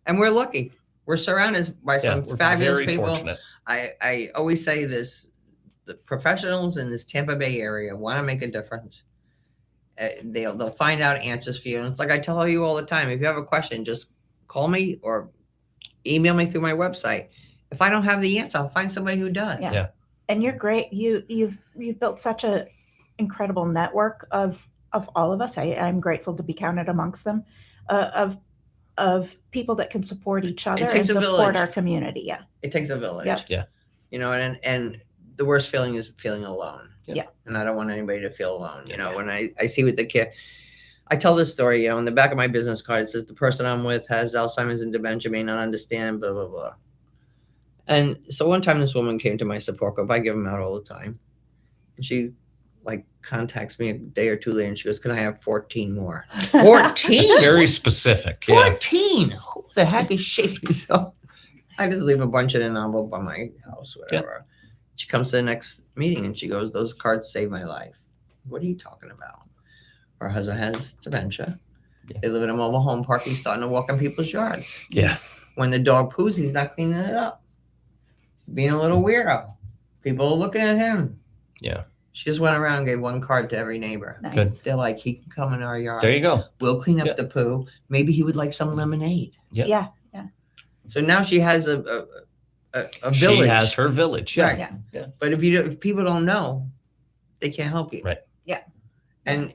And we're lucky. We're surrounded by some fabulous very people. Fortunate. I always say this, the professionals in this Tampa Bay area want to make a difference. They'll find out answers for you. And it's like I tell you all the time, if you have a question, just call me or email me through my website. If I don't have the answer, I'll find somebody who does. Yeah. And you're great. You've built such a incredible network of all of us. I'm grateful to be counted amongst them, of people that can support each other and support our community. Yeah. It takes a village. Yeah. You know, and the worst feeling is feeling alone. Yeah. And I don't want anybody to feel alone. You know, when I see with the kid, I tell this story, you know, in the back of my business card, it says the person I'm with has Alzheimer's and dementia, may not understand, blah, blah, blah. And so one time this woman came to my support group. I give them out all the time. And she contacts me a day or two later and she goes, can I have 14 more? 14? It's very specific. 14. the heck is she? So I just leave a bunch in an envelope by my house, whatever. She comes to the next meeting and she goes, those cards saved my life. What are you talking about? Her husband has dementia. They live in a mobile home park. He's starting to walk in people's yards. Yeah. When the dog poos, he's not cleaning it up. He's being a little weirdo. People are looking at him. Yeah. She just went around and gave one card to every neighbor. Nice. They're like, he can come in our yard. There you go. We'll clean up the poo. Maybe he would like some lemonade. Yeah. Yeah. So now she has a village. She has her village. Yeah. Right. Yeah. But if people don't know, they can't help you. Right. Yeah. And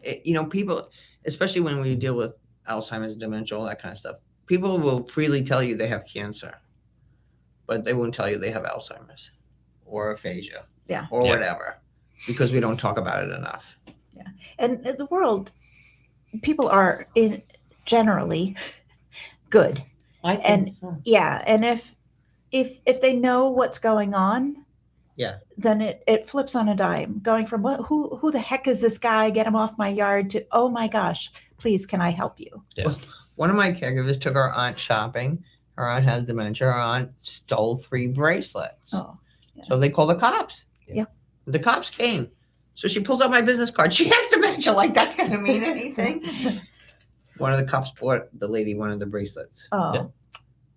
people, especially when we deal with Alzheimer's, dementia, all that kind of stuff, people will freely tell you they have cancer, but they won't tell you they have Alzheimer's or aphasia. Yeah. Or whatever, because we don't talk about it enough. Yeah. And the world, people are generally good. And if they know what's going on, then it flips on a dime, going from who the heck is this guy? Get him off my yard to, oh my gosh, please, can I help you? Yeah. Well, one of my caregivers took our aunt shopping. Her aunt has dementia. Her aunt stole 3 bracelets. Oh, yeah. So they called the cops. Yeah. The cops came. So she pulls out my business card. She has dementia. Like, that's going to mean anything. One of the cops bought the lady one of the bracelets. Oh,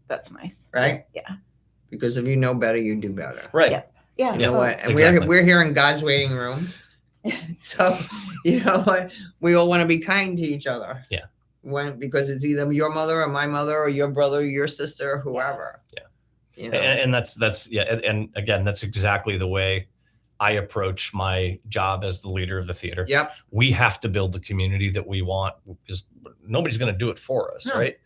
that's nice. Right? Yeah. Because if you know better, you do better. Right. Yeah. You know what? And exactly. we're here in God's waiting room. So, you know what? We all want to be kind to each other. Yeah. Because it's either your mother or my mother or your brother or your sister or whoever. Yeah. You know? And that's and again, that's exactly the way I approach my job as the leader of the theater. Yep. We have to build the community that we want, because nobody's going to do it for us, right?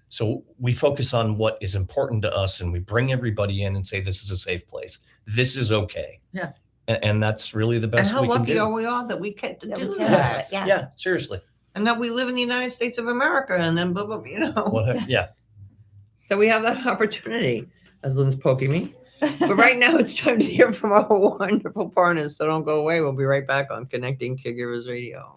So we focus on what is important to us, and we bring everybody in and say, this is a safe place. This is okay. Yeah. And that's really the best And how we can lucky do. are we all that we get to do we can that? do it. Yeah, seriously. And that we live in the United States of America, and then blah, blah, you know. Yeah. So we have that opportunity, as Lynn's poking me. But right now it's time to hear from our wonderful partners. So don't go away. We'll be right back on Connecting Caregivers Radio.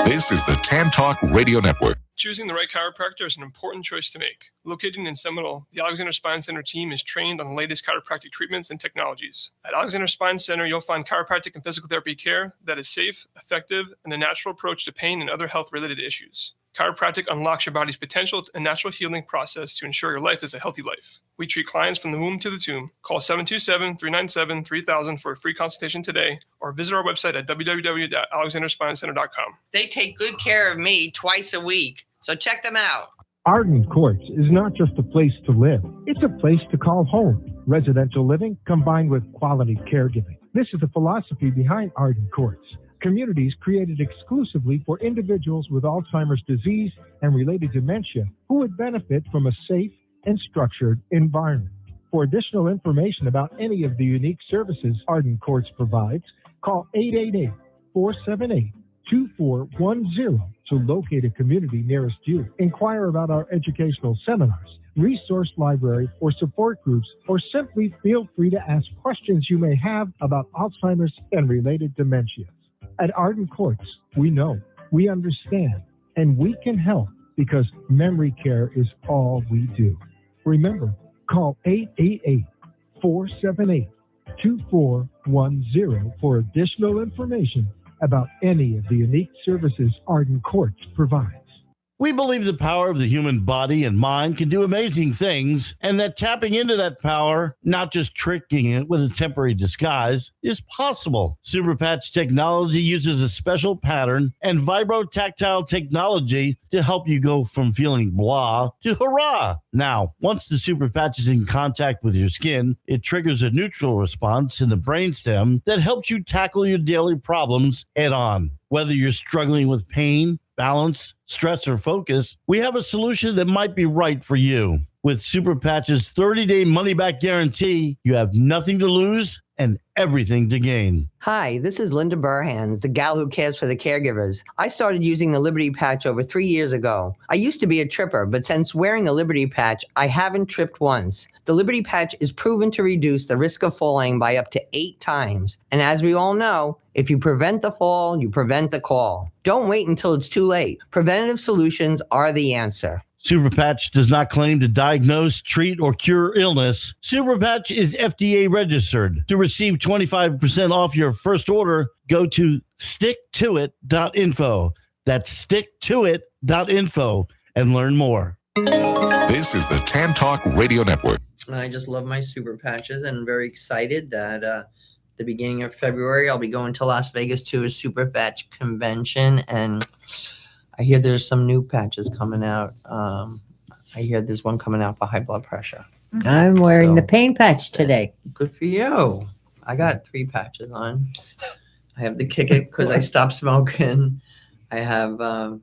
This is the Tan Talk Radio Network. Choosing the right chiropractor is an important choice to make. Located in Seminole, the Alexander Spine Center team is trained on the latest chiropractic treatments and technologies. At Alexander Spine Center, you'll find chiropractic and physical therapy care that is safe, effective, and a natural approach to pain and other health-related issues. Chiropractic unlocks your body's potential and natural healing process to ensure your life is a healthy life. We treat clients from the womb to the tomb. Call 727-397-3000 for a free consultation today, or visit our website at www.alexanderspinecenter.com. They take good care of me twice a week. So check them out. Arden Courts is not just a place to live. It's a place to call home. Residential living combined with quality caregiving. This is the philosophy behind Arden Courts. Communities created exclusively for individuals with Alzheimer's disease and related dementia who would benefit from a safe and structured environment. For additional information about any of the unique services Arden Courts provides, call 888-478-2410 to locate a community nearest you. Inquire about our educational seminars, resource library, or support groups, or simply feel free to ask questions you may have about Alzheimer's and related dementias. At Arden Courts, we know, we understand, and we can help because memory care is all we do. Remember, call 888-478-2410 for additional information about any of the unique services Arden Courts provides. We believe the power of the human body and mind can do amazing things, and that tapping into that power, not just tricking it with a temporary disguise, is possible. Superpatch technology uses a special pattern and vibrotactile technology to help you go from feeling blah to hurrah. Now, once the Superpatch is in contact with your skin, it triggers a neutral response in the brainstem that helps you tackle your daily problems head on. Whether you're struggling with pain, balance, stress, or focus, we have a solution that might be right for you. With Superpatch's 30-day money-back guarantee, you have nothing to lose and everything to gain. Hi, this is Linda Burhans, the gal who cares for the caregivers. I started using the Liberty Patch over 3 years ago. I used to be a tripper, but since wearing the Liberty Patch, I haven't tripped once. The Liberty Patch is proven to reduce the risk of falling by up to 8 times. And as we all know, if you prevent the fall, you prevent the call. Don't wait until it's too late. Preventative solutions are the answer. Super Patch does not claim to diagnose, treat, or cure illness. Super Patch is FDA registered. To receive 25% off your first order, go to sticktoit.info. That's sticktoit.info and learn more. This is the Tan Talk Radio Network. I just love my super patches and very excited that the beginning of February I'll be going to Las Vegas to a super patch convention, and I hear there's some new patches coming out. I hear there's one coming out for high blood pressure. I'm wearing the pain patch today. Good for you. I got 3 patches on. I have the Kick It because I stopped smoking. I have the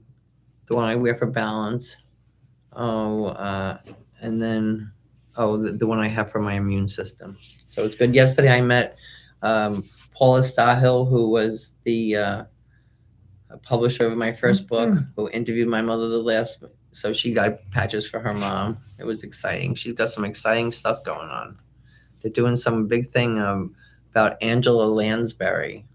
one I wear for balance. And then the one I have for my immune system. So it's good. Yesterday I met Paula Starhill, who was the publisher of my first book, who interviewed my mother so she got patches for her mom. It was exciting. She's got some exciting stuff going on. They're doing some big thing about Angela Lansbury.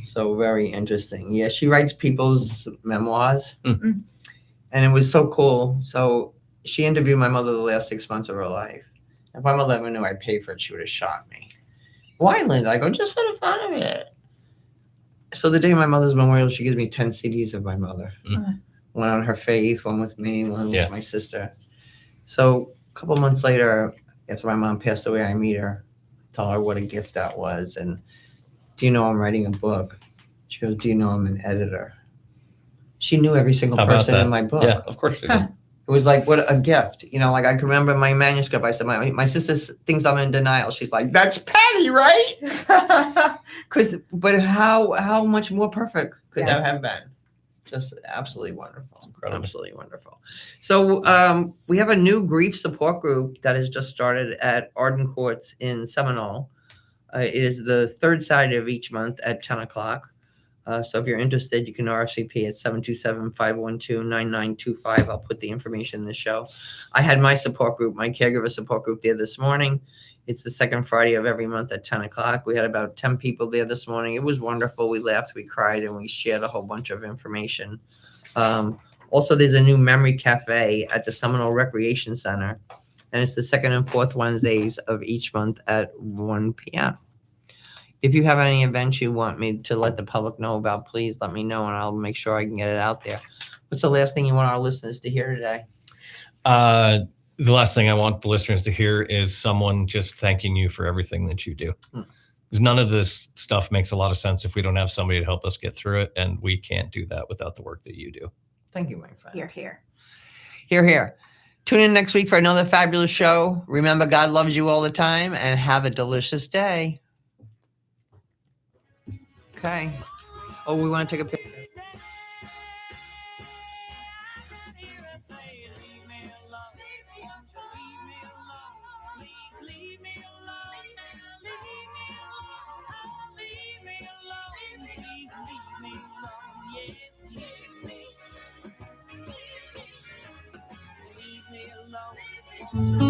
So very interesting. Yeah, she writes people's memoirs. And it was so cool. So she interviewed my mother the last 6 months of her life. If my mother ever knew I paid for it, she would have shot me. Why, Linda? I go, just for the fun of it. So the day of my mother's memorial, she gives me 10 CDs of my mother. One on her faith, one with me, one with my sister. So a couple months later, after my mom passed away, I meet her, tell her what a gift that was. And do you know I'm writing a book? She goes, do you know I'm an editor? She knew every single person in my book. Yeah, of course she did. It was like, what a gift. You know, like I can remember my manuscript. I said, my sister thinks I'm in denial. She's like, that's Patty, right? But how much more perfect could that have been? Just absolutely wonderful. Absolutely wonderful. So we have a new grief support group that has just started at Arden Courts in Seminole. It is the third Saturday of each month at 10 o'clock. So if you're interested, you can RSVP at 727-512-9925. I'll put the information in the show. I had my support group, my caregiver support group there this morning. It's the second Friday of every month at 10 o'clock. We had about 10 people there this morning. It was wonderful. We laughed, we cried, and we shared a whole bunch of information. Also, there's a new memory cafe at the Seminole Recreation Center, and it's the second and fourth Wednesdays of each month at 1 p.m. If you have any events you want me to let the public know about, please let me know, and I'll make sure I can get it out there. What's the last thing you want our listeners to hear today? The last thing I want the listeners to hear is someone just thanking you for everything that you do. Because none of this stuff makes a lot of sense if we don't have somebody to help us get through it, and we can't do that without the work that you do. Thank you, my friend. Hear, hear. Hear, hear. Tune in next week for another fabulous show. Remember, God loves you all the time, and have a delicious day. Okay. Oh, we want to take a picture. Leave me alone.